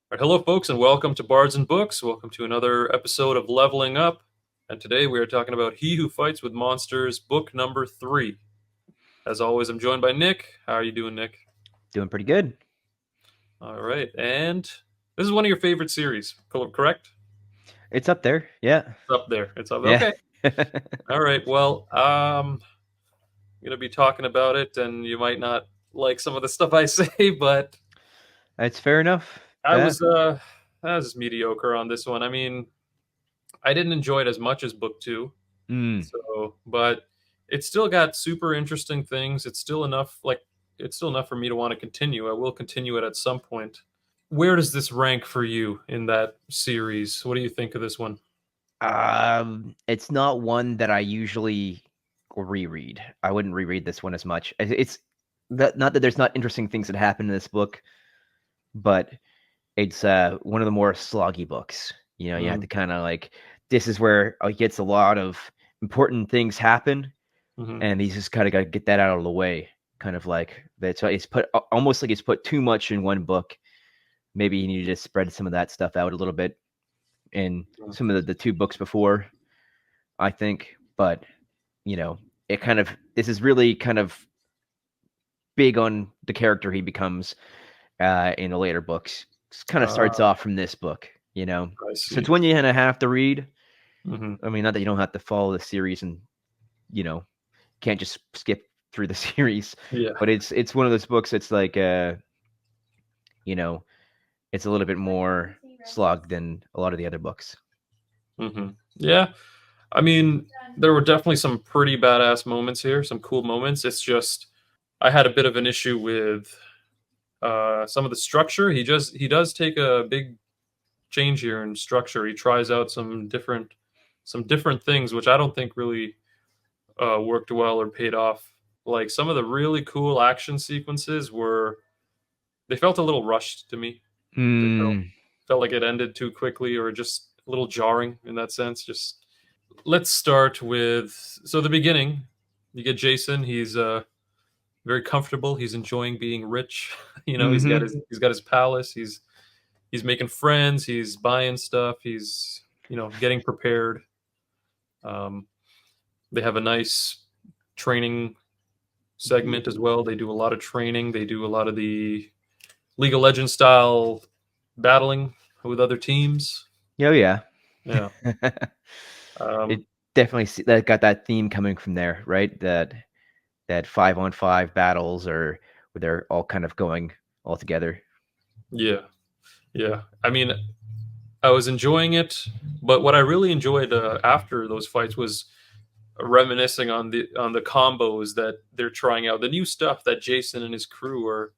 All right, hello, folks, and welcome to Bards and Books. Welcome to another episode of Leveling Up. And today we are talking about He Who Fights with Monsters, book number 3. As always, I'm joined by Nick. How are you doing, Nick? Doing pretty good. All right, and this is one of your favorite series, correct? It's up there. Yeah. It's up there. It's up. Yeah. Okay. All right. Well, I'm gonna be talking about it, and you might not like some of the stuff I say, but It's fair enough. I Yeah. was I was mediocre on this one. I mean, I didn't enjoy it as much as book 2. Mm. But it's still got super interesting things. It's still enough for me to want to continue. I will continue it at some point. Where does this rank for you in that series? What do you think of this one? It's not one that I usually reread. I wouldn't reread this one as much. It's not that there's not interesting things that happen in this book, but it's one of the more sloggy books. You know, you have to kind of this is where it gets a lot of important things happen, Mm-hmm. and he's just kind of got to get that out of the way. Kind of like that's why it's put almost like it's put too much in one book. Maybe you need to spread some of that stuff out a little bit in some of the two books before, I think. But it kind of this is really kind of big on the character he becomes in the later books. It kind of starts off from this book, I So it's see. one you kind of have to read. Mm-hmm. I mean, not that you don't have to follow the series and you know can't just skip through the series, Yeah. but it's one of those books that's like you know it's a little bit more slog than a lot of the other books. Mm-hmm. Yeah. I mean, there were definitely some pretty badass moments here, some cool moments. It's just I had a bit of an issue with some of the structure. He does take a big change here in structure. He tries out some different things, which I don't think really worked well or paid off. Like some of the really cool action sequences they felt a little rushed to me. They Hmm. felt like it ended too quickly or just a little jarring in that sense. Just let's start with the beginning. You get Jason. He's very comfortable. He's enjoying being rich. Mm-hmm. He's got his palace. He's making friends. He's buying stuff. He's getting prepared. Um, they have a nice training segment as well. They do a lot of training. They do a lot of the League of Legends style battling with other teams. Oh yeah. Yeah. It Um, definitely that got that theme coming from there, right? That 5-on-5 battles or where they're all kind of going all together. yeah. Yeah. I mean, I was enjoying it, but what I really enjoyed after those fights was reminiscing on the combos that they're trying out, the new stuff that Jason and his crew are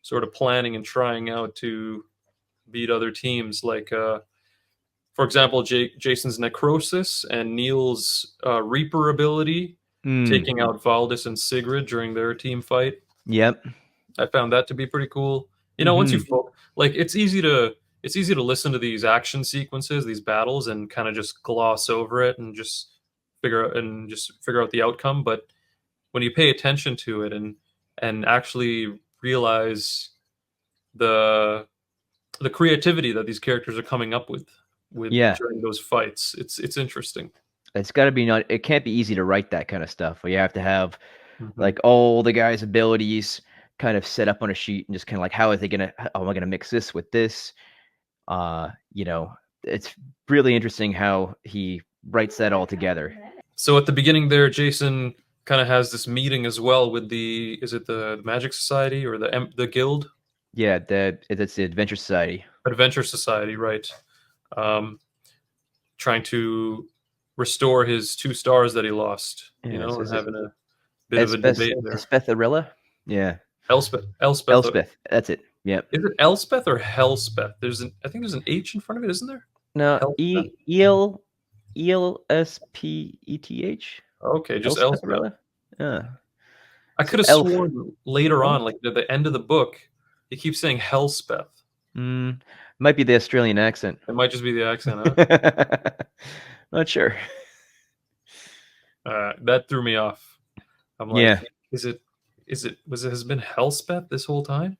sort of planning and trying out to beat other teams. Like, for example, Jason's Necrosis and Neil's Reaper ability, Mm. taking out Valdis and Sigrid during their team fight. Yep. I found that to be pretty cool. Once you Mm-hmm. like, it's easy to listen to these action sequences, these battles, and kind of just gloss over it and just figure out the outcome. But when you pay attention to it and actually realize the the creativity that these characters are coming up with Yeah. during those fights, it's interesting. It's got to be not. It can't be easy to write that kind of stuff. Where you have to have Hmm. like all the guys' abilities kind of set up on a sheet and just kind of like how are they gonna? How am I gonna mix this with this? Uh, you know, it's really interesting how he writes that all together. So at the beginning there, Jason kind of has this meeting as well with the Magic Society or the Guild Yeah, that's the Adventure Society. Adventure Society, right? Um, Trying to restore his 2 stars that he lost, Yes, and is it having a bit of a Elspeth debate there. Elspetharilla? Yeah, Elspeth. Elspeth. That's it. Yep. Is it Elspeth or Helspeth? I think there's an H in front of it, isn't there? No, Helspeth. Elspeth. Okay, just Elspeth. Elspetharilla. Yeah. I So could have elf. sworn later Elf. on, like at the end of the book, he keeps saying Helspeth. Might be the Australian accent. It might just be the accent, huh? Not sure. That threw me off. I'm like, Yeah. is it has it been Helspeth this whole time?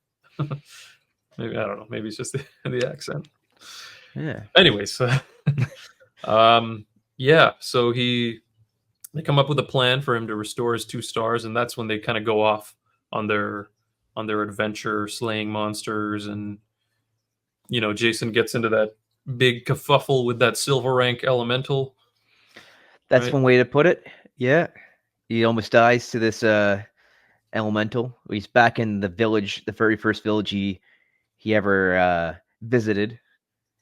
Maybe I don't know. Maybe it's just the accent. Yeah. Anyways, yeah. So they come up with a plan for him to restore his 2 stars, and that's when they kind of go off on their adventure, slaying monsters, and Jason gets into that big kerfuffle with that silver rank elemental, That's right? one way to put it. Yeah. He almost dies to this elemental. He's back in the village, the very first village he ever visited,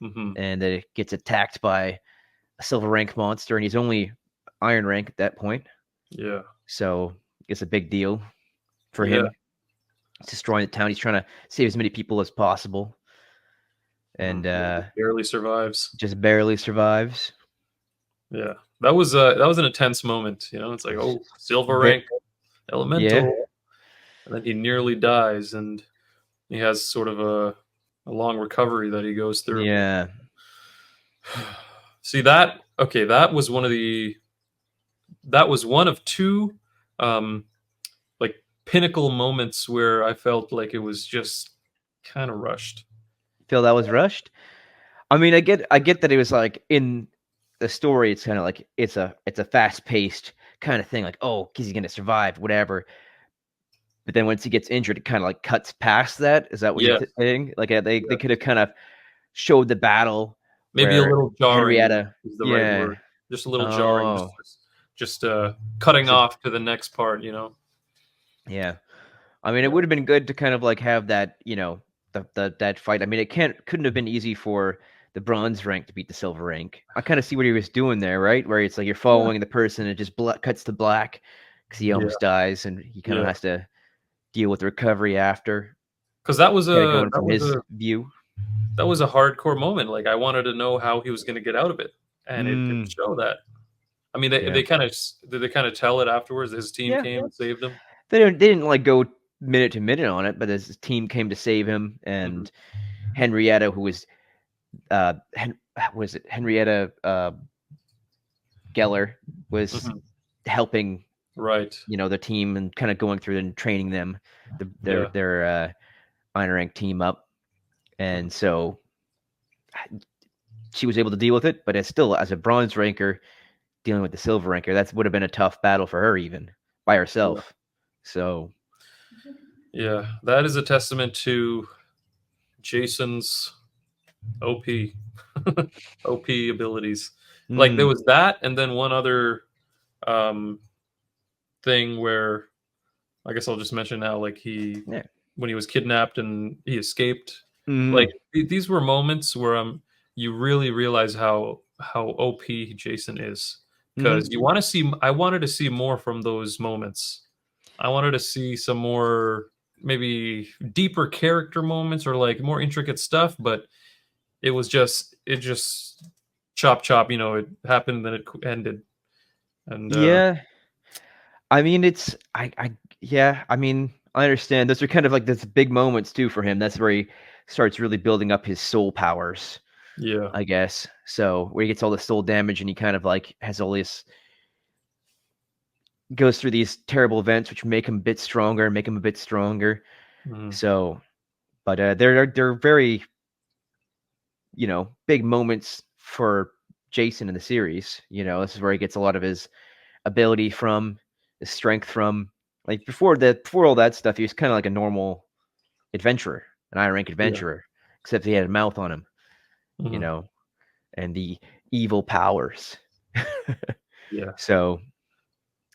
Hmm. and it gets attacked by a silver rank monster, and he's only iron rank at that point. Yeah, So it's a big deal for yeah. him. He's destroying the town. He's trying to save as many people as possible, and Yeah, he barely survives. just barely survives. Yeah, that was an intense moment. It's like, oh, silver rank Yeah, elemental, and then he nearly dies, and he has sort of a long recovery that he goes through. yeah. See that? Okay, that was one of two, um, like pinnacle moments where I felt like it was just kind of rushed. Feel that was rushed. I mean, I get that it was like in the story. It's kind of like it's a fast paced kind of thing. Like, oh, because he's gonna survive, whatever. But then once he gets injured, it kind of like cuts past that. Is that what you're Yeah, saying? Like they yeah. could have kind of showed the battle Maybe a where little jarring Henrietta, is the right yeah, word. Just a little jarring, oh, just cutting 'cause it, off to the next part. yeah. I mean, it Yeah, would have been good to kind of like have that, the that fight. I mean, couldn't have been easy for the bronze rank to beat the silver rank. I kind of see what he was doing there, right? Where it's like you're yeah, following the person, it just cuts to black because he yeah, almost dies, and he kind of yeah. has to deal with the recovery after, Because that was kind of a going that from was his a view. that was a hardcore moment. Like I wanted to know how he was going to get out of it, and it didn't Mm, show that. I mean, they yeah, they kind of did they kind of tell it afterwards. His team yeah. came and saved him. They didn't like go minute to minute on it, but his team came to save him, Hmm. and Henrietta, who was was it Henrietta Geller, was Hmm. helping Right. the team and kind of going through and training them, their Yeah. iron rank team up, Mhm. and so she was able to deal with it. But as still as a bronze ranker dealing with the silver ranker, that would have been a tough battle for her even by Yeah. herself. So Yeah. That is a testament to Jason's OP OP abilities. Like there mm, was that, and then one other um, thing where I guess I'll just mention now. Like yeah, when he was kidnapped and he escaped. Like mm, these were moments where you really realize how OP Jason is, because mm, I wanted to see more from those moments. I wanted to see some more, maybe deeper character moments or like more intricate stuff, but it just chop chop. It happened, then it ended, and yeah. I mean, yeah. I mean, I understand. Those are kind of like those big moments too for him. That's where he starts really building up his soul powers, yeah, I guess. So where he gets all the soul damage and he kind of like has all this, goes through these terrible events which make him a bit stronger, make him a bit stronger. mhm, So, but they're very, big moments for Jason in the series. This is where he gets a lot of his ability from, his strength from. Like before all that stuff, he was kind of like a normal adventurer, an iron rank yeah, adventurer, except he had a mouth on him, you mhm, know, and the evil powers. yeah, So,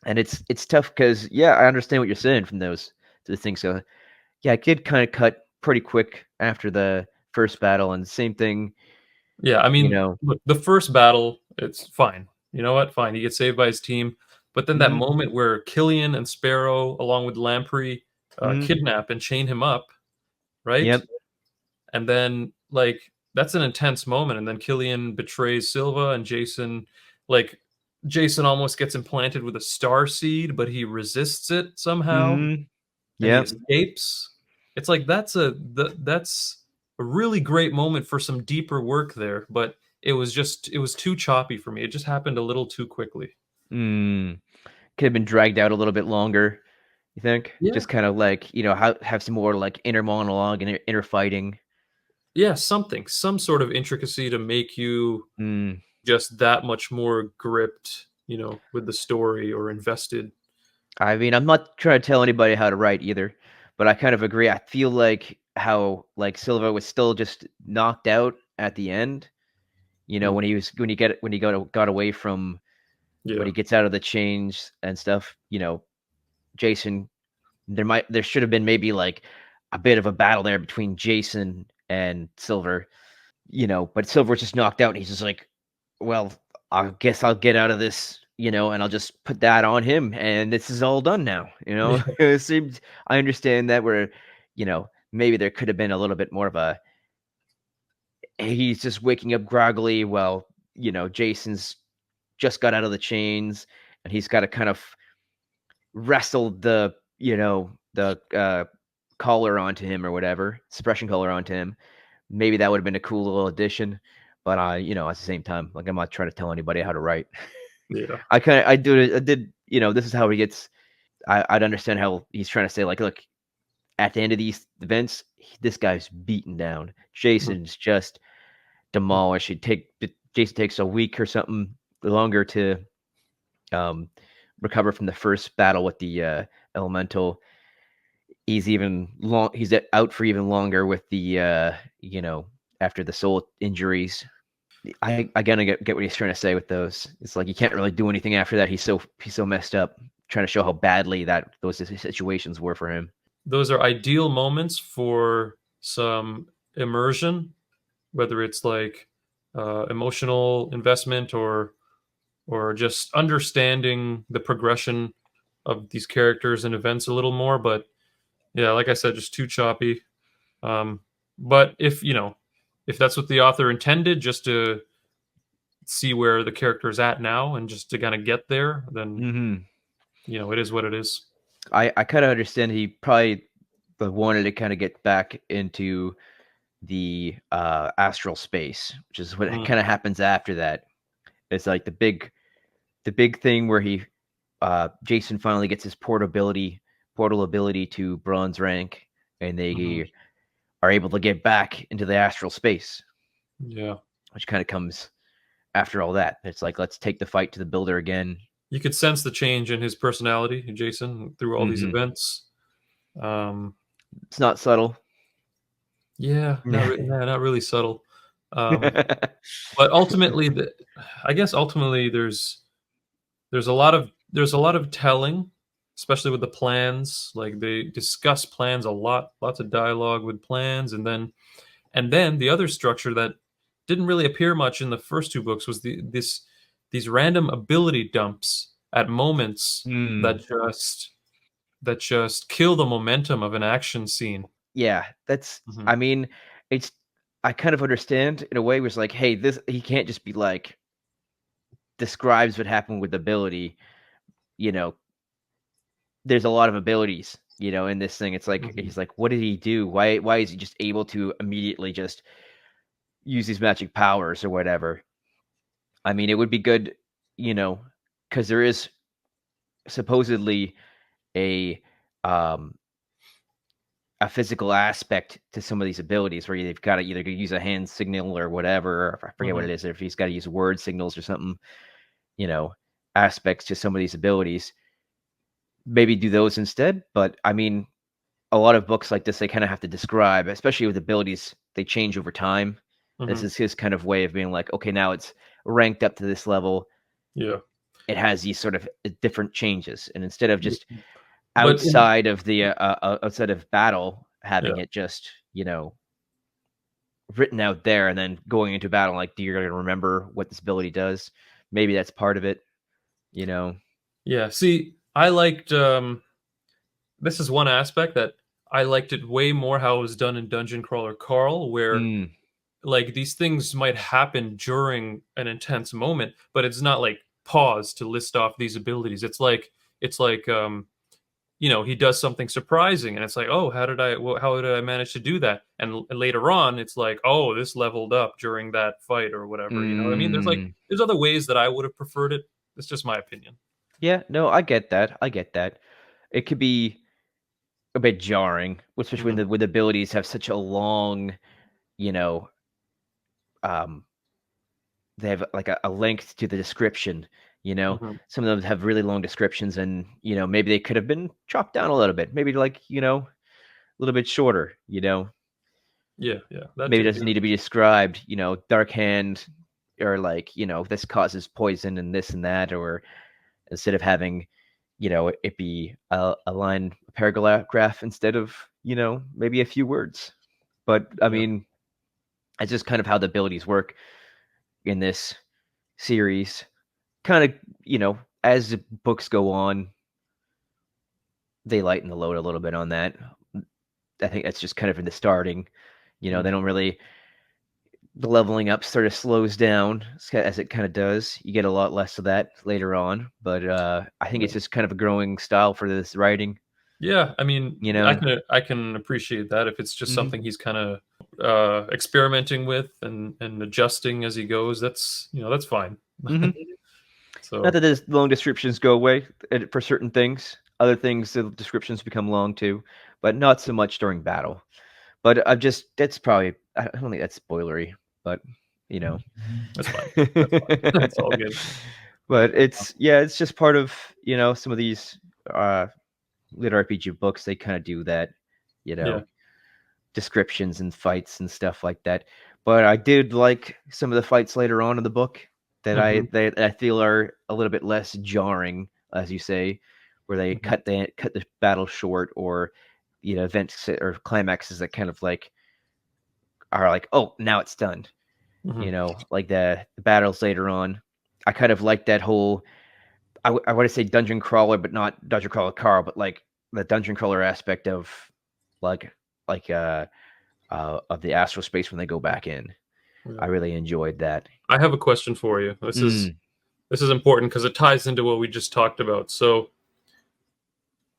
and it's tough because yeah, I understand what you're saying from those things. So yeah, it did kind of cut pretty quick after the first battle, and same thing, yeah. I you mean, know. look, the first battle, it's fine. You know what? Fine. He gets saved by his team, but then that Mm-hmm, moment where Killian and Sparrow, along with Lamprey, mm-hmm, kidnap and chain him up, right? yep, And then like that's an intense moment, and then Killian betrays Silva, and like Jason almost gets implanted with a star seed, but he resists it somehow, mm-hmm, and he yep. escapes. It's like that's a really great moment for some deeper work there, but it was too choppy for me. It just happened a little too quickly. Mm. Could have been dragged out a little bit longer. You think? Yeah. Just kind of like have some more like inner monologue and inner fighting. yeah, some sort of intricacy to make you Mm. just that much more gripped, with the story or invested. I mean, I'm not trying to tell anybody how to write either, but I kind of agree. I feel like how like Silva was still just knocked out at the end. You know, Mm, when he got away from when yeah. he gets out of the chains and stuff. Jason, there should have been maybe like a bit of a battle there between Jason and Silver. But Silver's just knocked out, and he's just like, well, I guess I'll get out of this, and I'll just put that on him, and this is all done now. Yeah. It seems I understand that where, maybe there could have been a little bit more of a he's just waking up groggily while, Jason's just got out of the chains and he's got to kind of wrestle the collar onto him or whatever, suppression collar onto him. Maybe that would have been a cool little addition. But at the same time, like I'm not trying to tell anybody how to write. Yeah. I did, this is how he gets. I'd understand how he's trying to say, like, look, at the end of these events, this guy's beaten down. Mhm. Jason's just demolished. Jason takes a week or something longer to um, recover from the first battle with the elemental. He's out for even longer with the after the soul injuries. I gotta get what he's trying to say with those. It's like you can't really do anything after that. He's so messed up, trying to show how badly that those situations were for him. Those are ideal moments for some immersion, whether it's like emotional investment or just understanding the progression of these characters and events a little more. But yeah, like I said, just too choppy. Um, but if that's what the author intended, just to see where the character is at now and just to kind of get there, then Hmm. it is what it is. I kind of understand he probably wanted to kind of get back into the astral space, which is what Mm, kind of happens after that. It's like the big thing where Jason finally gets his portal ability to bronze rank, and mhm. they are able to get back into the astral space, Yeah, which kind of comes after all that. It's like let's take the fight to the builder again. you could sense the change in his personality, Jason, through all these Hmm. events. Um, It's not subtle. yeah, not really subtle. Um, but ultimately, I guess ultimately there's a lot of telling, especially with the plans. Like they discuss plans a lot, lots of dialogue with plans, and then the other structure that didn't really appear much in the first two books was these random ability dumps at moments Mm. that just kill the momentum of an action scene. Yeah, Hmm. I mean, it's, I kind of understand in a way, where it's like, hey, he can't just be like, describes what happened with the ability, you know, there's a lot of abilities, in this thing. It's like Hmm. he's like, what did he do? Why is he just able to immediately just use these magic powers or whatever? I mean, it would be good, you know, because there is supposedly a um a physical aspect to some of these abilities where they've got to either use a hand signal or whatever. Or I forget what Hmm. it is. Or if he's got to use word signals or something, you know, aspects to some of these abilities. Maybe do those instead. But I mean, a lot of books like this, they kind of have to describe, especially with abilities, they change over time. This Hmm. is his kind of way of being like, okay, now it's ranked up to this level. Yeah. It has these sort of different changes, and instead of Yeah. just But in outside of battle, yeah. having it just written out there, and then going into battle, like, do you going to remember what this ability does? Maybe that's part of it. You know. Yeah. See, I liked this is one aspect that I liked it way more how it was done in Dungeon Crawler Carl, where Mm. like these things might happen during an intense moment, but it's not like pause to list off these abilities. It's like he does something surprising, and it's like, oh, how did I manage to do that? And later on, it's like, oh, this leveled up during that fight or whatever. You know what I mean? Mm. There's other ways that I would have preferred it. It's just my opinion. Yeah. No, I get that. I get that. It could be a bit jarring, especially when Hmm. the abilities have such a long, you know, they have like a length to the description. Mhm. Some of them have really long descriptions, and maybe they could have been chopped down a little bit. Maybe like a little bit shorter. Yeah, yeah, that Maybe it too. doesn't need to be described. Dark hand, or like this causes poison and this and that, or instead of having it be a line, a paragraph instead of maybe a few words. But I Yeah, mean, it's just kind of how the abilities work in this series. Kind of, as the books go on, they lighten the load a little bit on that. I think that's just kind of in the starting. They don't really, the leveling up sort of slows down as it kind of does. You get a lot less of that later on, but I think yeah. it's just kind of a growing style for this writing. Yeah, I mean, You know. I can appreciate that if it's just Hmm. something he's kind of experimenting with and adjusting as he goes. That's that's fine. Hmm. Not So that the long descriptions go away for certain things. Other things, the descriptions become long too, but not so much during battle. But that's probably, I don't think that's spoilery, but you know. that's fine. That's fine. It's all good. But it's just part of, some of these uh lit RPG books. They kind of do that, you Yeah. know, descriptions and fights and stuff like that. But I did like some of the fights later on in the book Hmm. that I feel are a little bit less jarring, as you say, where they Hmm. cut the battle short, or events or climaxes that kind of like are like, oh, now it's done. Hmm. Like the battles later on. I kind of like that whole, I want to say dungeon crawler, but not dungeon crawler Carl, but like the dungeon crawler aspect of like like of the astral space when they go back in. I Yeah. really enjoyed that. I have a question for you. This is Mm. this is important because it ties into what we just talked about. So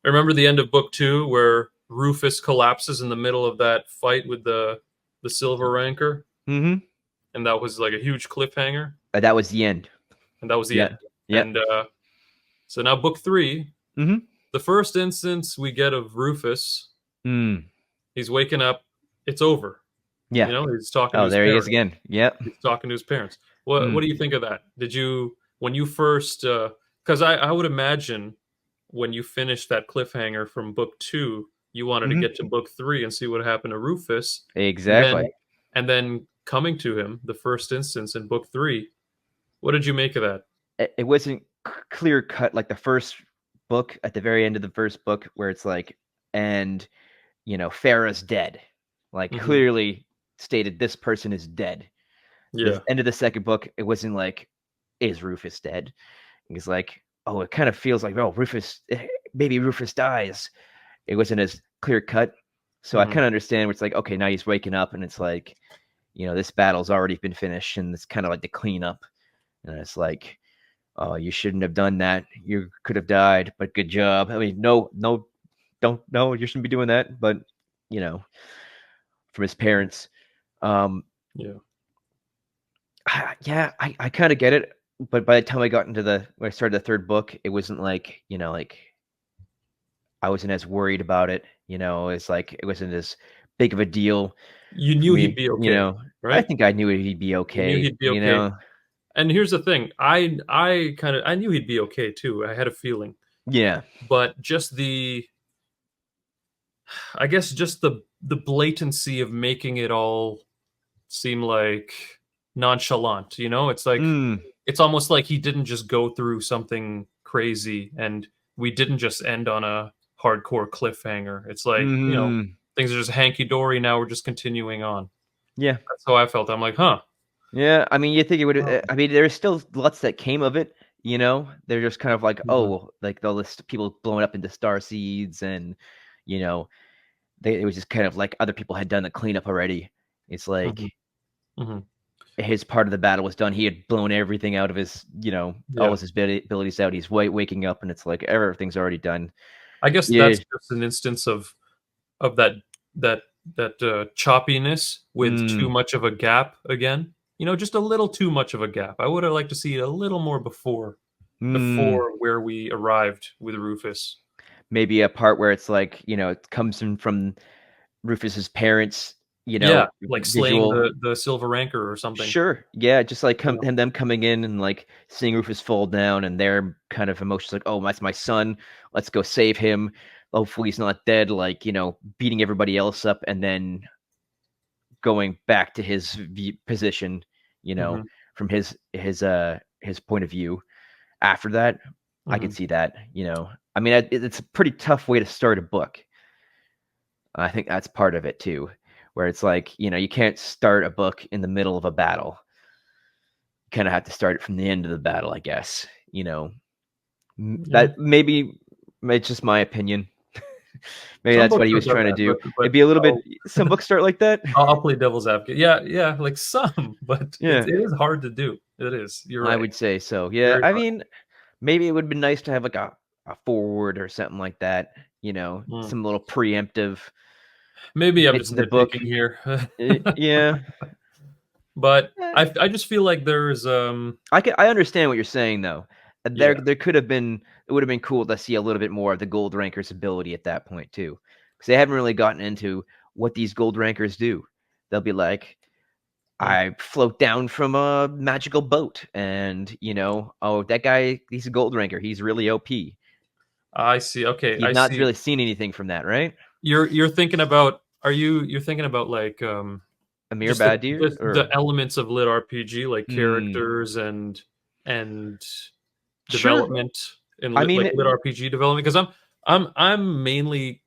remember the end of book 2 where Rufus collapses in the middle of that fight with the silver ranker, Mm-hmm. and that was like a huge cliffhanger, That was the end. and that was the Yeah. end. Yep. And so now book 3, Mm-hmm. the first instance we get of Rufus, Mm. he's waking up. It's over. Yeah. He's talking to Oh, his there he is parents. again. Yep. He's talking to his parents. What Mm. do you think of that? Did you when you first? Because I would imagine when you finished that cliffhanger from book 2, you wanted to Mm-hmm. get to book 3 and see what happened to Rufus, and Exactly. then coming to him the first instance in book 3. What did you make of that? It wasn't clear cut like the first book, at the very end of the first book, where it's like, and Farah's dead. Like Hmm. clearly stated, this person is dead. The Yeah. end of the second book, it wasn't like, is Rufus dead? It's like, oh, it kind of feels like, oh, maybe Rufus dies. It wasn't as clear cut. So I Hmm. kind of understand where it's like, okay, now he's waking up, and it's like, this battle's already been finished, and it's kind of like the cleanup. And it's like, oh, you shouldn't have done that. You could have died, but good job. I mean, no, no, don't, no, you shouldn't be doing that. But, you know, from his parents. Um, Yeah. yeah, I kind of get it. But by the time I got into when I started the third book, it wasn't like, like I wasn't as worried about it. It's like it wasn't as big of a deal You for knew he'd me. be okay, I right? think I knew he'd be You knew okay. he'd be okay. And here's the thing. I knew he'd be okay too. I had a feeling. Yeah. But just I guess just the blatancy of making it all seem like nonchalant, It's like Mm, it's almost like he didn't just go through something crazy and we didn't just end on a hardcore cliffhanger. It's like, mm, things are just hanky dory now, we're just continuing on. yeah. That's how I felt. I'm like, huh. Yeah. I mean, you think it would, I mean, there's still lots that came of it. They're just kind of like, Mhm. oh, like all this people blowing up into star seeds, and, you know, it was just kind of like other people had done the cleanup already. It's like Mhm. Mhm. his part of the battle was done. He had blown everything out of his, all Yeah. his abilities out. He's waking up, and it's like everything's already done. I guess Yeah. that's just an instance of that choppiness with too Mm, much of a gap again. Just a little too much of a gap. I would have liked to see it a little more mm. before where we arrived with Rufus. Maybe a part where it's like, it comes in from Rufus's parents. you Yeah, know, like slaying visual. the silver rancor or something. Sure. Yeah, just like Yeah. and them coming in and like seeing Rufus fall down and their kind of emotions like, oh, that's my son. Let's go save him. Hopefully he's not dead, like, beating everybody else up and then going back to his position, Mhm, from his point of view. After that, I could mhm. see that, I mean, it's a pretty tough way to start a book. I think that's part of it too, where it's like, you can't start a book in the middle of a battle. You kind of have to start it from the end of the battle, I guess. Yeah. That maybe it's just my opinion. Maybe Some that's what books he are was about trying to that, do. but It'd be a little bit. I'll Some books start like that. I'll play devil's advocate. Yeah, yeah, like some, but Yeah, it is hard to do. It is. You're I right. would say so. Yeah, Very I hard. mean, maybe it would be nice to have like a forward or something like that. Mm. Some little preemptive Maybe I'm bits just of the book. nitpicking here. Yeah, But eh, I just feel like there's I understand what you're saying though. There yeah. there could have been it would have been cool to see a little bit more of the gold rankers' ability at that point too, because they haven't really gotten into what these gold rankers do. They'll be like, Mm. I float down from a magical boat, and oh, that guy, he's a gold ranker. He's really OP. I see. Okay, You've I not see. really seen anything from that, right? You're thinking about you're thinking about like Amir just the Badir, the or elements of lit RPG, like hmm, characters and sure. development in I mean, lit RPG development, because I'm mainly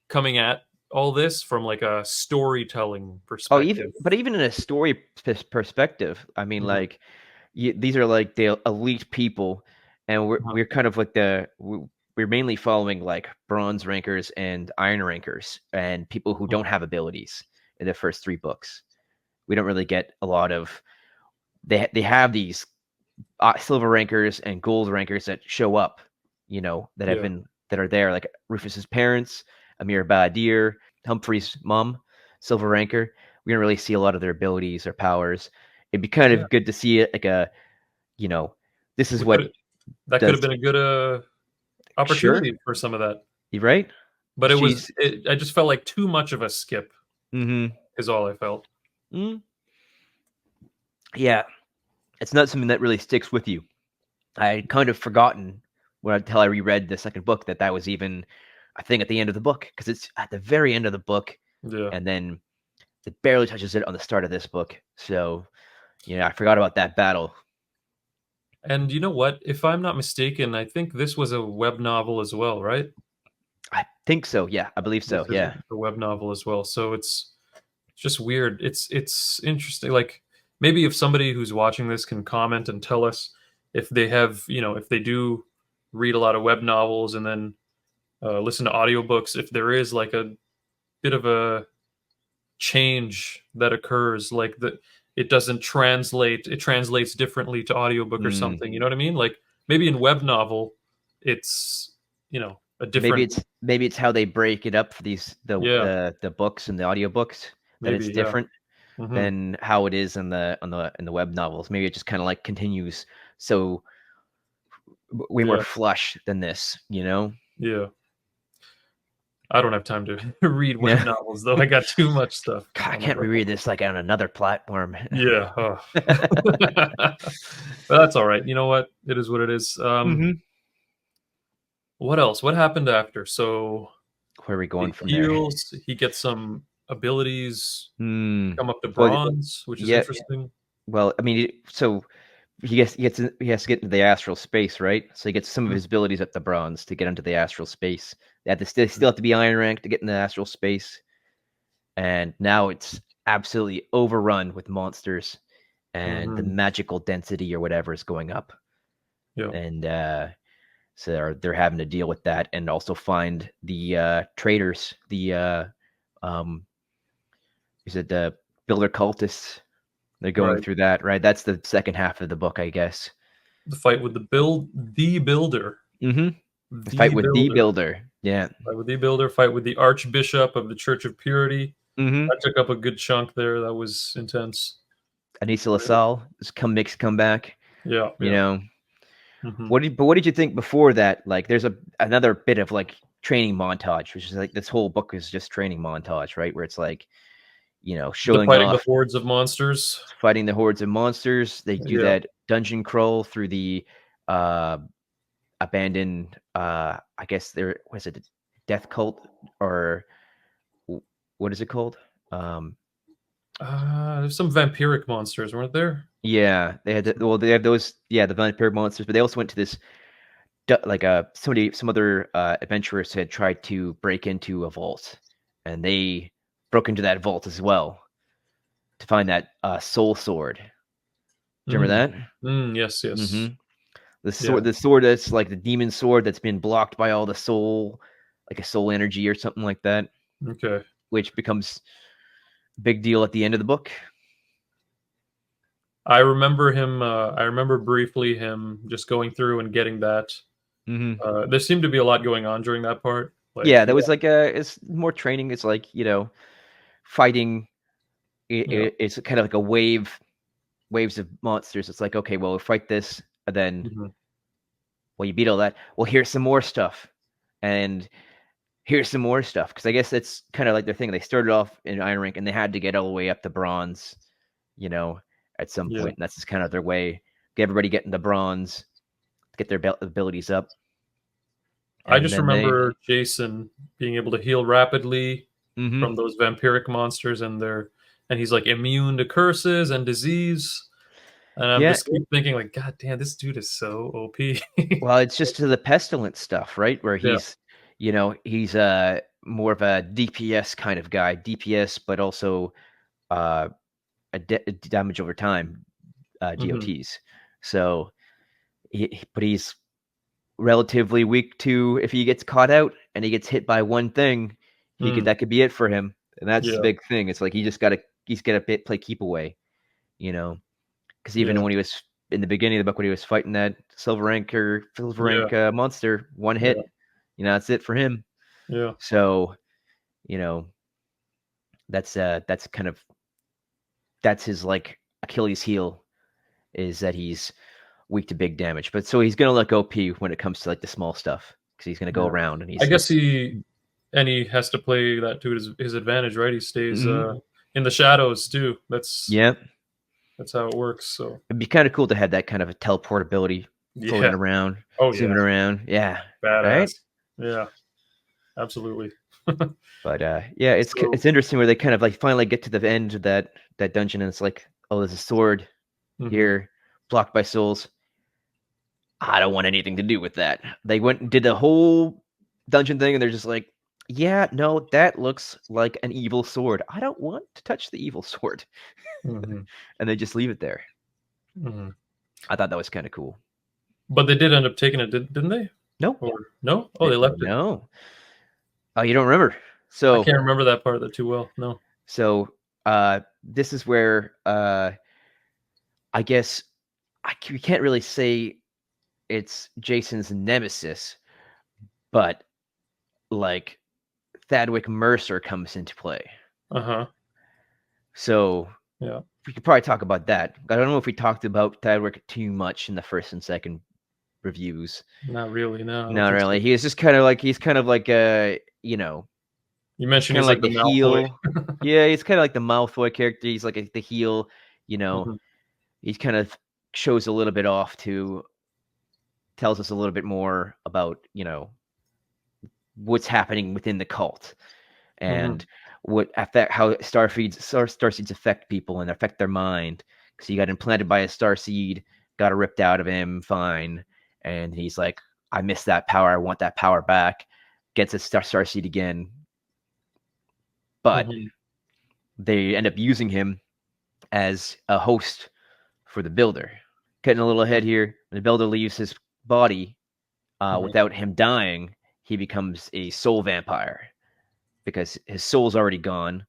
coming at all this from like a storytelling oh, even perspective. but even in a story perspective, I mean, Mhm, like these are like the elite people, and we're mhm, we're kind of like we're mainly following like bronze rankers and iron rankers and people who mhm. don't have abilities in the first three books. We don't really get a lot of they have these silver rankers and gold rankers that show up, Yeah, that are there, like Rufus's parents, Amir Badir, Humphrey's mom, silver ranker. We don't really see a lot of their abilities or powers. It'd be kind yeah. of good to see it like you know, this is We what could that could have does. been a good Sure, opportunity for some of that, you right? but She's I just felt like too much of a skip mm-hmm. is all I felt. Mm, yeah, it's not something that really sticks with you. I had kind of forgotten until I reread the second book that was even a thing at the end of the book, because it's at the very end of the book, Yeah. and then it barely touches it on the start of this book. So I forgot about that battle. And you know what? If I'm not mistaken, I think this was a web novel as well, right? I think so. Yeah, I believe so. This is Yeah. a web novel as well. So it's just weird. It's interesting. Like maybe if somebody who's watching this can comment and tell us if they have, if they do read a lot of web novels and then listen to audiobooks, if there is like a bit of a change that occurs, like that it doesn't translate, it translates differently to audiobook or Mm. something. You know what I mean? Like maybe in web novel, it's a Maybe different. it's how they break it up for these Yeah, the books and the audiobooks, that it's maybe, yeah. different Hmm. than how it is in the web novels. Maybe it just kind of like continues so way more Yeah, flush than this. yeah. I don't have time to read web Yeah. novels though. I got too much stuff God, I on my can't plate. reread this like on another platform. Yeah. Oh. But that's all right. You know what? It is what it is. Hmm. What else? What happened after? So Where are we going he from there? heals. He gets some abilities. Hmm. Come up to Well, bronze, which is yeah. interesting. Well, I mean, so he has to get into the astral space, right? So he gets some of Mhm. his abilities at the bronze to get into the astral space. They still have to be iron rank to get in the astral space, and now it's absolutely overrun with monsters, and the Mhm. magical density or whatever is going up, Yeah. and so they're having to deal with that, and also find the traitors, the um, is it the builder cultists? They're going Right. through that, right? That's the second half of the book, I guess. The fight with the builder, Mhm. the Fight with the builder, builder. Yeah. fight with the builder, fight with the Archbishop of the Church of Purity. Mhm. That took up a good chunk there. That was intense. Anissa LaSalle has come back, Yeah. you Yeah. know. Hmm. What did you think before that? Like there's another bit of like training montage, which is like this whole book is just training montage, right? Where it's like, showing fighting the off hordes of monsters. fighting the hordes of monsters. They do Yeah. that dungeon crawl through the uh, abandoned. I guess there was it, death cult, or what is it called? Um, There's some vampiric monsters, weren't there? yeah, they had they have those. Yeah, the vampire monsters, but they also went to this like some other adventurers had tried to break into a vault, and they broke into that vault as well to find that soul sword. Do you Mm. remember that? Yes, yes. Mm-hmm. Yeah. The sword that's like the demon sword that's been blocked by all the soul, like a soul energy or something like that, Okay. which becomes a big deal at the end of the book. I remember him. I remember briefly him just going through and getting that. Mm-hmm. There seemed to be a lot going on during that part. Like, Yeah, that was like it's more training. It's like fighting. yeah. It's kind of like a waves of monsters. It's like, okay, well, we'll fight this, and then Hmm. well, you beat all that. Well, here's some more stuff, and here's some more stuff. Because I guess that's kind of like their thing. They started off in Iron Rank, and they had to get all the way up to bronze, you know, at some Yeah. point. And that's just kind of their way. Get everybody getting the bronze, get their abilities up, I and just then they. remember Jason being able to heal rapidly Mm-hmm. from those vampiric monsters, and he's like immune to curses and disease. And I'm Yeah. just keep thinking like, God damn, this dude is so OP. Well, it's just to the pestilence stuff, right? Where Yeah. he's more of a DPS kind of guy, DPS, but also uh, a damage over time, Hmm. GOTs. So, but he's relatively weak to if he gets caught out and he gets hit by one thing, Mm. that could be it for him, and that's the Yeah. big thing. It's like he's got to play keep away, you know, because even Yeah. when he was in the beginning of the book when he was fighting that silver Yeah. rank monster, one Yeah. hit, that's it for him. Yeah. So you know that's kind of that's his like Achilles heel is that he's weak to big damage. But so he's gonna look OP when it comes to like the small stuff because he's gonna go Yeah. around and I guess he's he has to play that to his advantage, right? He stays Mhm. in the shadows too. Yeah, That's how it works. So it'd be kind of cool to have that kind of a teleportability, floating yeah. around, Oh yeah. zooming around. Yeah, right. Badass. Yeah. Absolutely. But yeah, So. it's interesting where they kind of like finally get to the end of that dungeon, and it's like, oh, there's a sword Mhm. here, blocked by souls. I don't want anything to do with that. They went and did the whole dungeon thing, and they're just like, yeah, no, that looks like an evil sword. I don't want to touch the evil sword, Mhm. and they just leave it there. Mhm. I thought that was kind of cool. But they did end up taking it, didn't they? No, Or no? Oh, they left it. no. Oh, you don't remember? I So can't remember that part of it too well. No. so this is where I guess we can't really say it's Jason's nemesis, but like Thadwick Mercer comes into play. Uh huh. So Yeah. we could probably talk about that. I don't know if we talked about Thadwick too much in the first and second reviews. Not really. No, I don't Not think so. really. He's just kind of like You he's mentioned kind of he's like like the the Malfoy. heel. Yeah, he's kind of like the Malfoy character. He's like the heel. You know, Mhm. he's kind of shows a little bit off to tells us a little bit more about what's happening within the cult and Mhm. what affect how star seeds affect people and affect their mind. Because he got implanted by a star seed, got it ripped out of him, fine, and he's like, I miss that power. I want that power back. Gets a star seed again, but Mhm. they end up using him as a host for the builder. Cutting a little ahead here, when the builder leaves his body Mhm. without him dying, he becomes a soul vampire because his soul's already gone.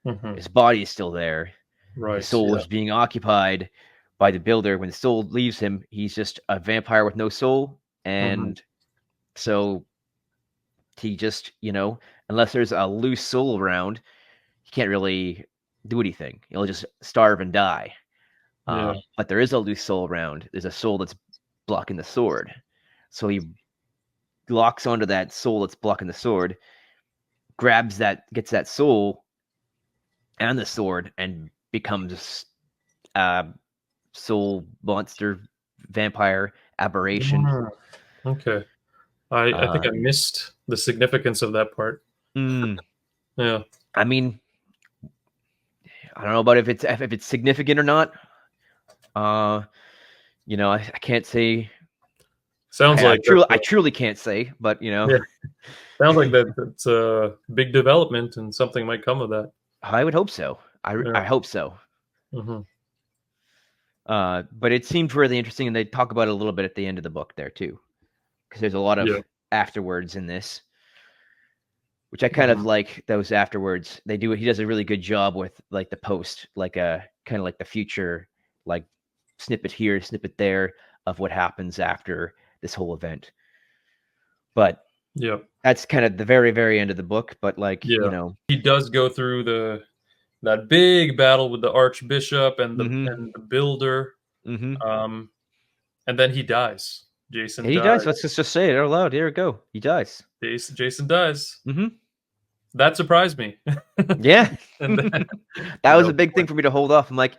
Mhm. His body is still there. His Right. soul Yeah. is being occupied by the builder. When the soul leaves him, he's just a vampire with no soul. Mhm. And so he just, unless there's a loose soul around, he can't really do anything. He'll just starve and die. Yeah. But there is a loose soul around. There's a soul that's blocking the sword. So he locks onto that soul that's blocking the sword, gets that soul, and the sword and becomes soul monster vampire aberration. Okay. I think I missed the significance of that part. Mm, Yeah. I mean, I don't know about if it's significant or not. I can't say. Sounds like I truly can't say, but yeah. Sounds like that's a big development and something might come of that. I would hope so. I Yeah. hope so. Hmm. But it seemed really interesting, and they talk about it a little bit at the end of the book there too, because there's a lot of Yeah. afterwards in this, which I kind of Hmm. like those afterwards. He does a really good job with like the post, like a kind of like the future, like snippet here, snippet there of what happens after this whole event. But Yeah. that's kind of the very, very end of the book. But Yeah. He does go through that big battle with the archbishop and mm-hmm, the builder, mm-hmm. um, and then he dies. Jason And he dies. dies. Let's just say it out loud. Here we go. He dies. Jason dies. Mm-hmm. That surprised me. Yeah. And then, That was a big thing for me to hold off. I'm like,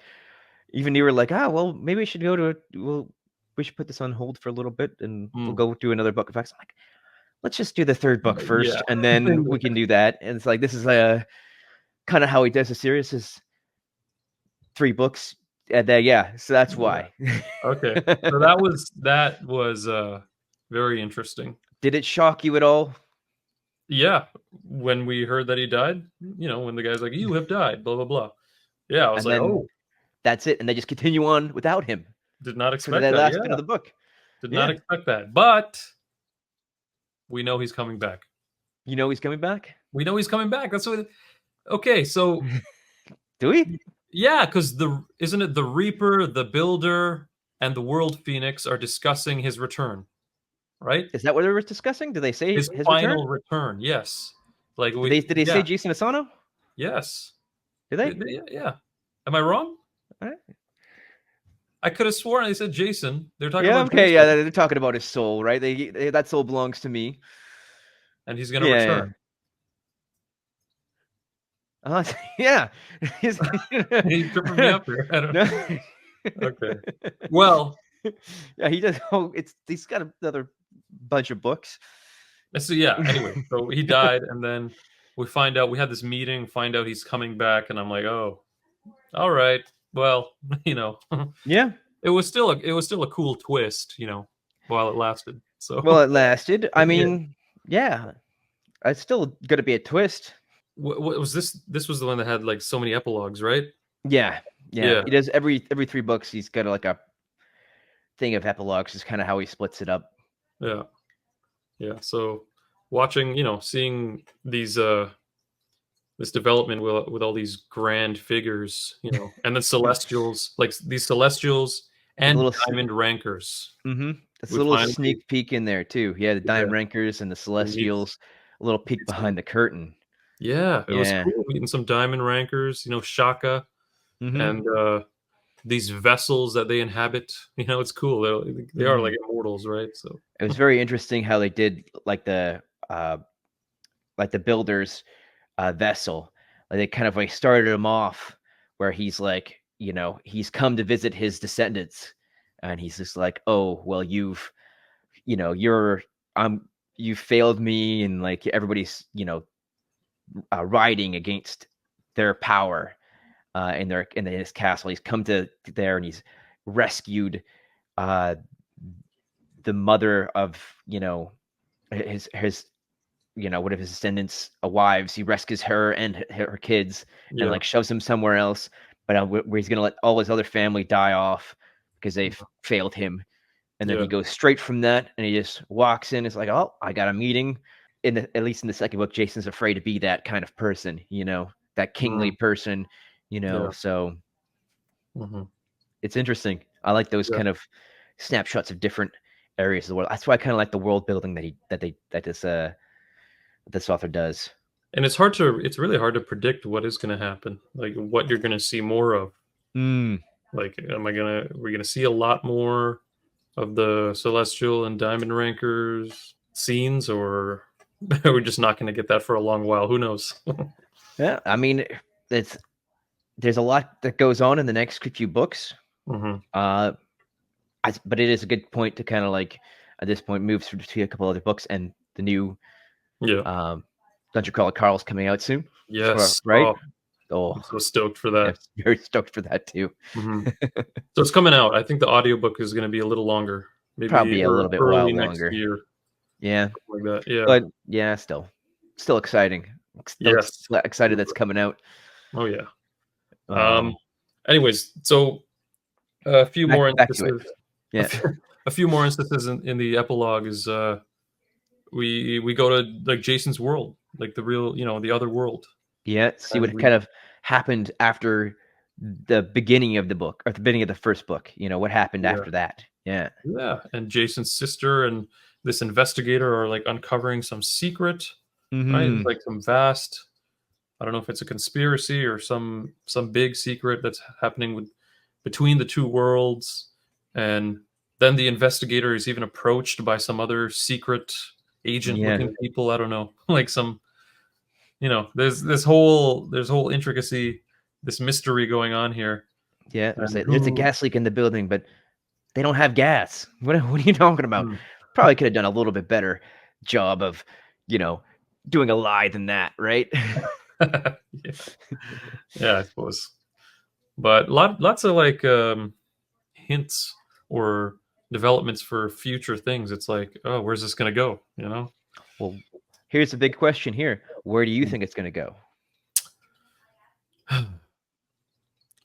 even you were like, well, maybe we should we should put this on hold for a little bit and we'll go do another book of facts. I'm like, let's just do the third book first yeah. and then we can do that. And it's like, this is kind of how he does the series is 3 books. And then, so that's why. Okay. So that was very interesting. Did it shock you at all? Yeah. When we heard that he died, when the guy's like, "You have died," blah blah blah. Yeah, I was And like, then "Oh, that's it. And they just continue on without him did not for the expect that." last bit Yeah, of the book. did not Yeah. expect that. But we know he's coming back. You know he's coming back? We know he's coming back. That's what. Okay, so Do we? yeah, because isn't it the Reaper, the Builder, and the World Phoenix are discussing his return, right? Is that what they were discussing? Did they say His his return? final return. Yes. Like Did they say yeah, Jason Asano? yes. Did they? Yeah. Am I wrong? All right. I could have sworn they said Jason. They're talking Yeah, about okay, yeah, Jason, they're talking about his soul, right? That soul belongs to me. and he's going to Yeah, return. yeah. He's tripping me up here. I don't. No. Okay. Well, Yeah, he does. He's got another bunch of books. so yeah. Anyway, so he died, and then we find out we had this meeting. Find out he's coming back, and I'm like, oh, all right. Well, Yeah. it was still a cool twist, while it lasted. So Well, it lasted. I yeah. mean, yeah, it's still going to be a twist. What was this? This was the one that had like so many epilogues, right? Yeah, yeah. Yeah. He does every 3 books. He's got like a thing of epilogues. Is kind of how he splits it up. Yeah. Yeah. So watching, seeing these this development with all these grand figures, and then celestials, like these celestials With a and little diamond rankers. That's a We little finally, sneak peek in there too. Yeah, the yeah, Diamond Rankers and the we meet, Celestials. A little peek meet some, behind the curtain. yeah, it was Yeah. cool meeting some diamond rankers, Shaka, Mm-hmm. and these vessels that they inhabit. It's cool. They are like immortals, right? So It was very interesting how they did like the builder's vessel. Like they kind of like started him off where he's like, he's come to visit his descendants, and he's just like, oh well, you failed me, and like everybody's riding against their power in his castle. He's come to there and he's rescued uh, the mother of his one of his descendants' wives. He rescues her and her kids and yeah, like shoves them somewhere else, but where he's gonna let all his other family die off because they've failed him. And then yeah, he goes straight from that and he just walks in. It's like, oh, I got a meeting. At least in the second book, Jason's afraid to be that kind of person, that kingly person, yeah, So hmm it's interesting. I like those yeah. kind of snapshots of different areas of the world. That's why I kind of like the world building this author does. And it's really hard to predict what is going to happen, like what you're going to see more of. Mm. Like, we're gonna see a lot more of the celestial and diamond rankers scenes, or we're just not going to get that for a long while. Who knows? Yeah, I mean, it's there's a lot that goes on in the next few books. Mm-hmm. But it is a good point to kind of like at this point move through to a couple other books, and the new Dungeon Crawler Carl's coming out soon. Yes. Right? I'm so stoked for that. I'm very stoked for that too. Mm-hmm. So it's coming out. I think the audiobook is going to be a little longer, maybe probably a little bit early longer. next year. Yeah, like that. Yeah, but yeah, still exciting. Yes. Excited that's coming out. Oh yeah. Anyways, so a few more instances. Yeah, a few more instances in the epilogue is we go to like Jason's world, like the real, the other world. Yeah, see what kind of happened after the beginning of the book, or the beginning of the first book. What happened after that. Yeah. Yeah, and Jason's sister and this investigator are like uncovering some secret, right? It's like some vast, I don't know if it's a conspiracy or some big secret that's happening between the two worlds. And then the investigator is even approached by some other secret agent looking people. I don't know, like some, there's this whole intricacy, this mystery going on here. Yeah, there's a gas leak in the building, but they don't have gas. What are you talking about? Probably could have done a little bit better job of, doing a lie than that, right? Yeah, I suppose. But lots of like hints or developments for future things. It's like, oh, where's this going to go? Well, here's the big question here. Where do you think it's going to go?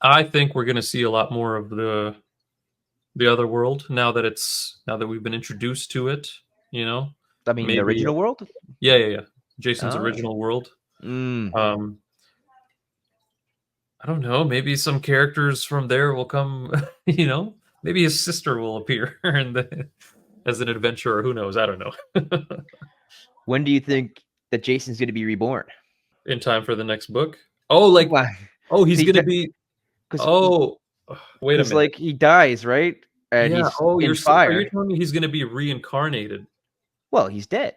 I think we're going to see a lot more of the other world now that we've been introduced to it. I mean, the original world. Yeah. Jason's original world. I don't know. Maybe some characters from there will come. Maybe his sister will appear as an adventurer. Who knows? I don't know. When do you think that Jason's going to be reborn? In time for the next book? Oh, he's going to be. Oh, wait a minute. Like he dies, right? And yeah. He's fire. Are you telling me he's going to be reincarnated? Well, he's dead.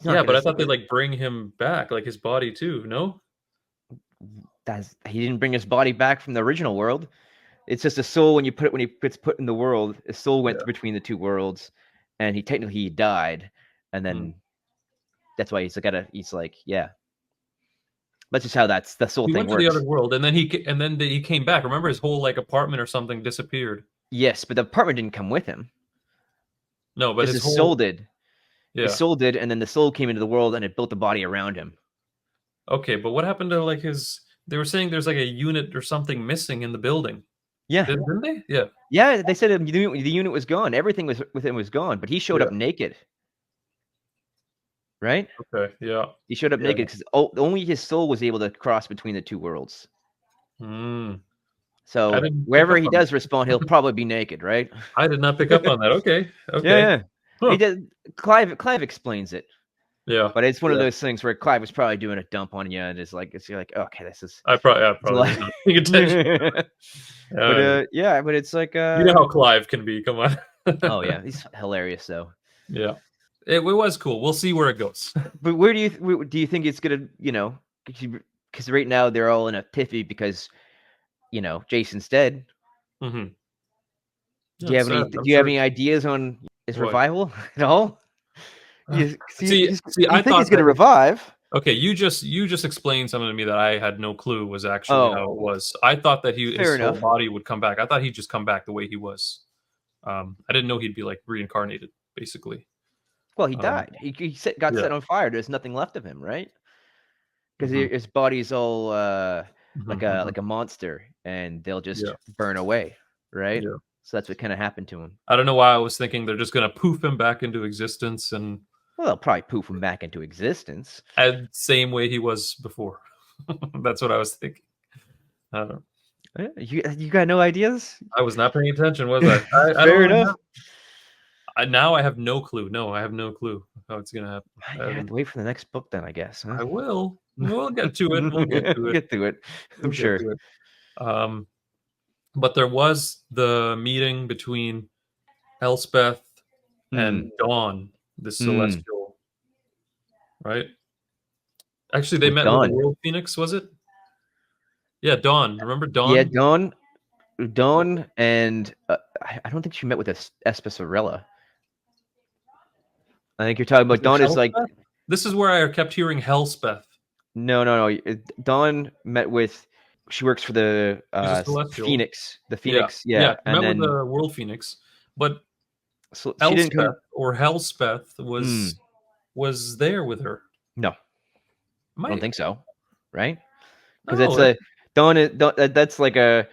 Yeah, but I thought they'd like bring him back, like his body too. No. He didn't bring his body back from the original world. It's just a soul when he gets put in the world. His soul went between the two worlds, and he died, and then that's why he's like, yeah. That's just how the soul thing works. He went to the other world, and then he came back. Remember, his whole like apartment or something disappeared. Yes, but the apartment didn't come with him. No, but his soul did. Yeah. His soul did, and then the soul came into the world, and it built the body around him. Okay, but what happened to like his? They were saying there's like a unit or something missing in the building. Yeah. Didn't they? Yeah. Yeah, they said the unit was gone. Everything with him was gone, but he showed up naked. Right? Okay, yeah. He showed up naked because only his soul was able to cross between the two worlds. So wherever he does respawn, he'll probably be naked, right? I did not pick up on that. Okay. Yeah. Huh. He did. Clive explains it. Yeah. But it's one of those things where Clive was probably doing a dump on you, and you're like, okay, this is. I probably was not paying attention. But it's like. You know how Clive can be. Come on. Oh yeah, he's hilarious though. Yeah. It was cool. We'll see where it goes. But where do you think it's gonna? Because right now they're all in a tiffy because, Jason's dead. Mm-hmm. Do you have any ideas on his revival at all? I think he's gonna revive. Okay, you just explained something to me that I had no clue was actually how it was. I thought that his whole body would come back. I thought he'd just come back the way he was. I didn't know he'd be like reincarnated, basically. Well, he died. He got set on fire. There's nothing left of him, right? Because his body's all like a monster, and they'll just burn away, right? Yeah. So that's what kind of happened to him. I don't know why I was thinking they're just gonna poof him back into existence, and they'll probably poof him back into existence. And same way he was before. That's what I was thinking. I don't know. You got no ideas? I was not paying attention, was I? Fair enough. Now I have no clue. No, I have no clue how it's gonna happen. I have to wait for the next book, then I guess. Huh? I will. We'll get to it. We'll get to it. I'm sure. But there was the meeting between Elspeth and Dawn, the celestial, right? Actually, they met with the World Phoenix, was it? Yeah, Dawn. Remember Dawn? Yeah, Dawn, and I don't think she met with Espisarella. I think you're talking Was about it Dawn is like Helspeth? This is where I kept hearing Helspeth. no. Dawn met with. She works for the She's a celestial. Phoenix. The Yeah, Phoenix, yeah. yeah, She and met with then the World Phoenix, but so she didn't come. Elspeth or Helspeth Mm, was there with her. no, I don't Might think so, right? Because it's no. a Dawn. That's like a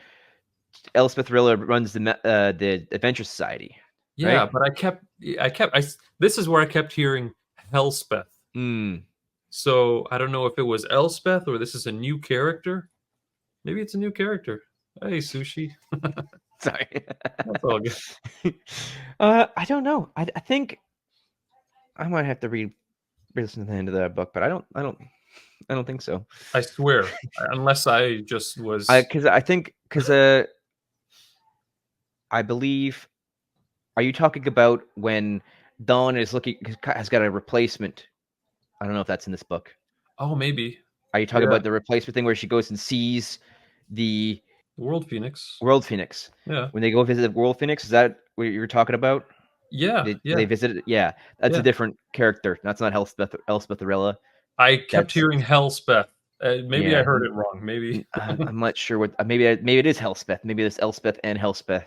Elspeth Rilla runs the Adventure Society, Yeah, right? but this is where I kept hearing Helspeth. Mm. So I don't know if it was Elspeth or this is a new character. Maybe it's a new character. Hey, Sushi. Sorry. That's all good. I don't know. I think I might have to listen to the end of that book, but I don't think so. I swear, unless I just was. Because I believe. Are you talking about when Dawn is has got a replacement? I don't know if that's in this book. Oh, maybe. Are you talking Yeah, about the replacement thing where she goes and sees the World Phoenix. World Phoenix? Yeah, When they go visit the World Phoenix, is that what you were talking about? yeah, They yeah, visit it? Yeah, that's a yeah. different character. That's not Elspeth Arella. I kept That's hearing Helspeth. Maybe I yeah. heard it wrong. Maybe, I'm not sure what. Maybe it is Helspeth. Maybe it's Elspeth and Helspeth.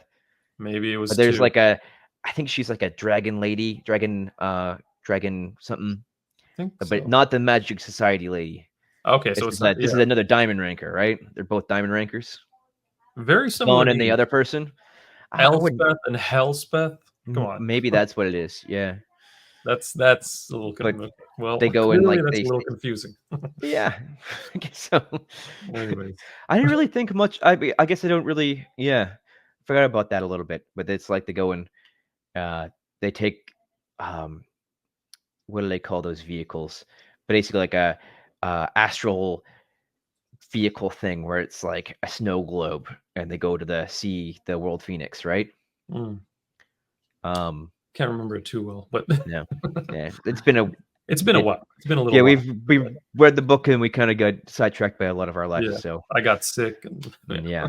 maybe it But was there's two. like I think she's like a dragon lady, dragon something, I think but so. not the Magic Society lady. Okay, so it's not. This Yeah, is another diamond ranker, right? They're both diamond rankers. very similar Dawn and the names. other person. I wouldn't. Elspeth and Helspeth. Come on, Maybe that's what it is. Yeah, that's a little. but Okay. Well, they go in clearly like that's a little confusing. yeah. I guess so. Anyways, I didn't really think much. I guess I don't really. Yeah, forgot about that a little bit. But it's like they go and they take um what do they call those vehicles? Basically, like a astral vehicle thing where it's like a snow globe, and they go to the World Phoenix, right? mm, Um, can't remember it too well, but no, yeah, it's been a it's been a it, while. It's been a little yeah. while. We've read the book and we kind of got sidetracked by a lot of our life. Yeah, So I got sick, and yeah,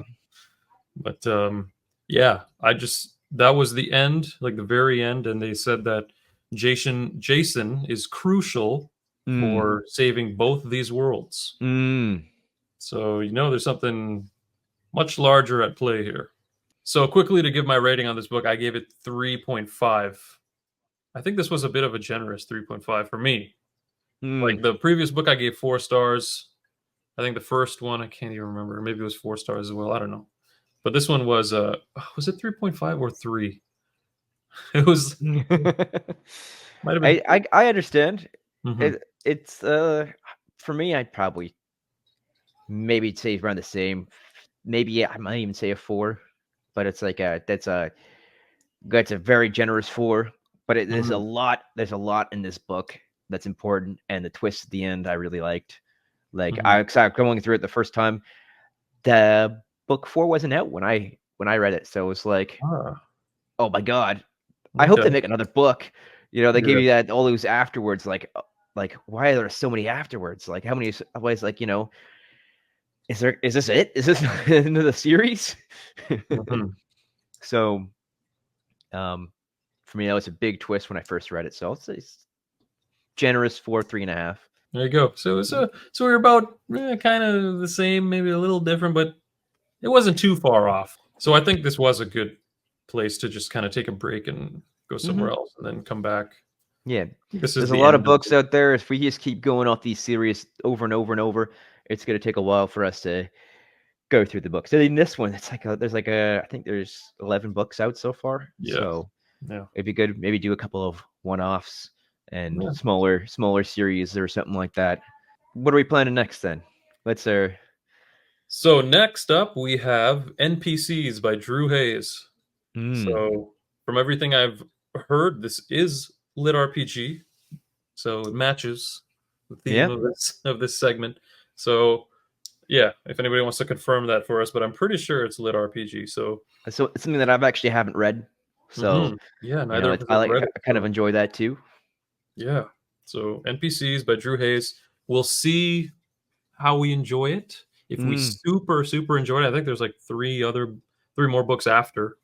but yeah, I just that was the end, like the very end, and they said that Jason is crucial mm, for saving both of these worlds. mm, So there's something much larger at play here. So quickly to give my rating on this book, I gave it 3.5. I think this was a bit of a generous 3.5 for me. Like mm. the previous book, I gave 4 stars. I think the first one, I can't even remember. Maybe it was 4 stars as well. I don't know. But this one was it 3.5 or 3? It was might have been. I understand. Mhm. It's for me, I'd probably maybe say around the same. Maybe I might even say a 4, but it's like that's a very generous 4. But there's a Mhm. lot. There's a lot in this book that's important, and the twist at the end I really liked. Like Mhm. I'm going through it the first time. The book 4 wasn't out when I read it, so it was like, Ah, oh my god, I hope okay. they make another book. They give Yeah. you that all those afterwards, like why are there so many afterwards? Like how many? Always like is this it? Is this the end of the series? Mhm. So, for me, that was a big twist when I first read it. So I'll say it's generous 4, 3.5. There you go. So we're about kind of the same, maybe a little different, but it wasn't too far off. So I think this was a good place to just kind of take a break and go Hmm. somewhere else and then come back. Yeah, This is there's a the lot of end of books out there. If we just keep going off these series over and over and over, it's going to take a while for us to go through the books. And in this one, it's like I think there's 11 books out so far. yeah. So Yeah. it'd be good maybe do a couple of one-offs and Yeah. smaller series or something like that. What are we planning next then? Let's So next up we have NPCs by Drew Hayes. mm, So from everything I've heard, this is lit RPG. So it matches the theme yeah. of this segment. So yeah, if anybody wants to confirm that for us, but I'm pretty sure it's lit RPG. So So it's something that I've actually haven't read. So, yeah, neither of us have read it. I kind of So enjoy that too. yeah, so NPCs by Drew Hayes. We'll see how we enjoy it. If we super enjoyed it, I think there's like three more books after.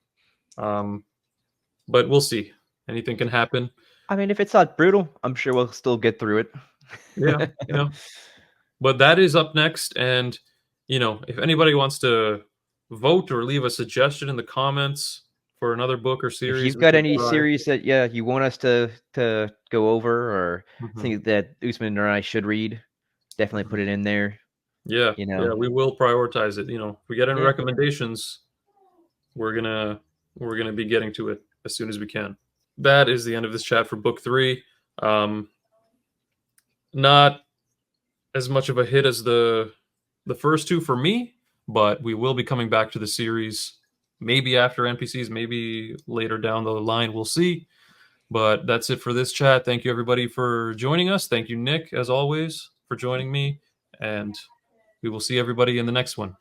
But we'll see. Anything can happen. I mean, if it's not brutal, I'm sure we'll still get through it. Yeah, But that is up next, and if anybody wants to vote or leave a suggestion in the comments for another book or If series, you've we got can any try. series that you want us to go over, or Mhm. think that Usman or I should read, definitely put it in there. Yeah, we will prioritize it. If we get any Yeah. recommendations, we're gonna be getting to it as soon as we can. That is the end of this chat for book 3. Not as much of a hit as the first two for me, but we will be coming back to the series maybe after NPCs, maybe later down the line. We'll see. But that's it for this chat. Thank you, everybody, for joining us. Thank you, Nick, as always, for joining me. And we will see everybody in the next one.